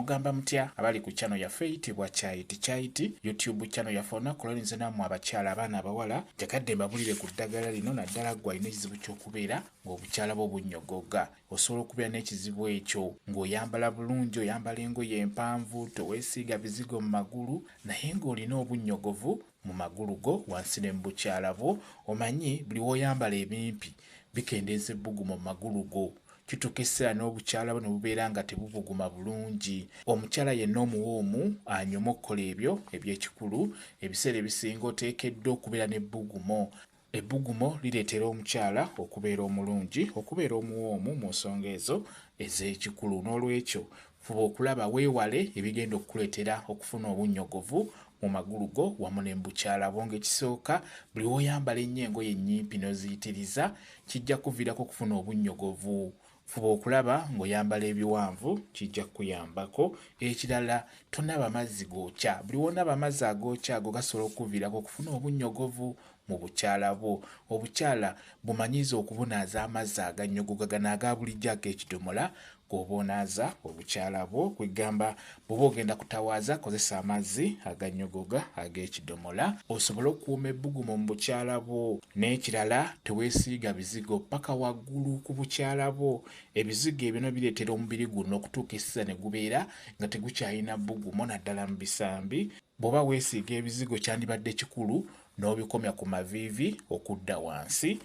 mugamba mutya abali ku channel yaffe eyitibwa Chaiti YouTube channel yaffe olunaku lw'erinze nammwe abakyala abaana abawala jakadde mbabulire ku ddagala lino naddala gwe alina ekizibu ky'okubeera ng'obukyala bwo bunnyogoga osobola okubeera n'ekizibu ekyo ng'oyambala bulungi oyambala engoye empanvu toweesiiga bizigo mu magulu naye ng'olina obunnyogovu mu magulu go wansi ne mu bukyala bwo omanyi buli w'oyambala ebimpi bikendeeza ebbugumu mu magulu go kituuka essira n'obukyala bwo ne bubeera nga tebubuguma bulungi. Omukyala yenna omuwoomu anyuma okukola ebyo eby'ekikulu ebiseera ebisinga oteekeddwa okubeera n'ebbugumo. Ebbugumo lireetera omukyala okubeera omulungi okubeera omuwoomu mu nsonga ezo ez'ekikulu. N'olwekyo fuba okulaba weewale ebigenda okukuleetera okufuna obunnyogovu mu magulu go wamu ne mu bukyala bwo. Ng'ekisooka buli w'oyambala ennyo engoye ennyimpi n'oziyitiriza kijja kuviirako okufuna obunnyogovu. Fuba okulaba ng'oyambala ebiwanvu kijja kukuyambako. Ekirala tonaba mazzi gookya. Buli w'onaba amazzi agookya ago gasobola okukuviirako okufuna obunnyogovu mu bukyala bwo. Obukyala bumanyiiza okubunaaza amazzi agannyogoga gano aga bulijjo ag'ekidomola g'oba onaaza obukyala bwo. Kwegamba bw'oba ogenda kutawaaza kozesa amazzi agannyogoga ag'ekidomola osobole okukuuma ebbugumu mu bukyala bwo. N'ekirala teweesiiga bizigo paka waggulu ku bukyala bwo. Ebizigo ebyo bireetera omubiri guno okutuuka essira ne gubeera nga tegukyalina bbugumu naddala mu bisambi. Bw'oba weesiiga ebizigo kyandibadde kikulu n'obikomya ku maviivi okudda wansi.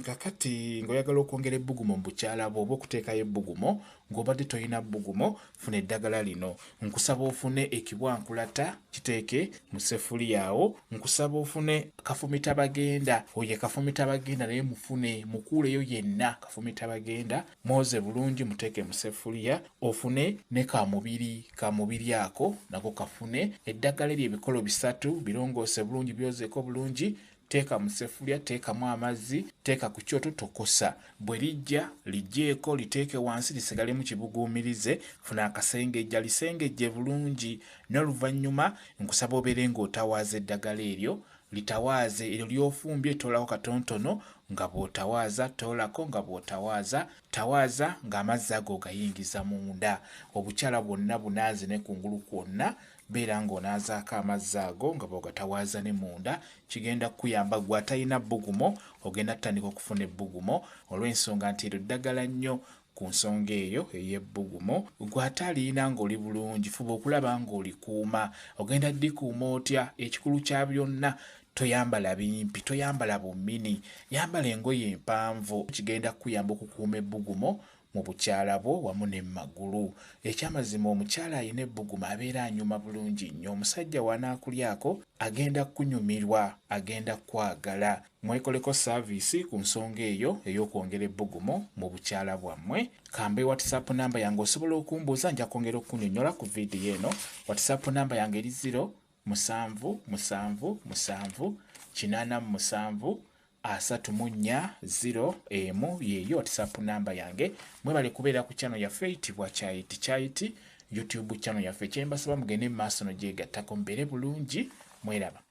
Kakati ng'oyagala okwongera ebbugumu mu bukyala bwo oba okuteekayo ebbugumu ng'obadde toyina bbugumu funa eddagala lino. Nkusaba ofune ekibwankulata kiteeke mu ssefuliya awo. Nkusaba ofune kafumitabagenda. Oye kafumitabagenda naye mufune mukuuleyo yenna kafumitabagenda mwoze bulungi muteeke mu ssefuliya. Ofune ne kamubiri ako nako kafune. Eddagala eryo ebikolo 3 birongoose bulungi byozeeko bulungi. Teeka mu ssefuliya teekamu amazzi teeka ku kyoto tokosa. Bwe lijja liggyeeko liteeke wansi lisigalemu kibuguumirize. Funa akasengejja lisengejje bulungi n'oluvannyuma nkusaba obeere ng'otawaaza eddagala eryo. Litawaaze eryo ly'ofumbye toolako katonotono nga bw'otawaaza toolako nga bw'otawaaza. Tawaaza ng'amazzi ago gayingiza munda. Obukyala bwonna bunaaze ne kungulu kwonna beera ng'onaazaako amazzi ago nga bw'ogatawaaza ne munda. Kigenda kukuyamba gwe atalina bbugumo ogenda tutandika okufuna ebbugumo olw'ensonga nti eryo ddagala nnyo ku nsonga eyo ey'ebbugumo. Gwe ataliina ng'oli bulungi fuba okulaba ng'olikuuma. Ogenda ddikuuma otya? Ekikulu kya byonna toyambala bimpi toyambala bumini yambala engoye empanvu. Kigenda kukuyamba okukuuma ebbugumo mu bukyala bwo wamu ne mu magulu. Ekyamazima omukyala alina ebbugumu abeera anyuma bulungi nnyo. Omusajja wanaakulyako agenda kunyumirwa agenda kwagala. Mwekoleko saaviisi ku nsonga eyo ey'okwongera ebbugumu mu bukyala bwammwe. Kambe WhatsApp namba yange osobola okumbuuza nja kwongera okunnyonnyola ku vidiyo eno. WhatsApp namba yange eri 0778734 yeeyo WhatsApp namba yange. Mwebale kubeera ku channel yaffe eyitibwa Chaiti YouTube channel yaffe. Kyembasaba mugende mu maaso n'ogyegattako mubeere bulungi mweraba.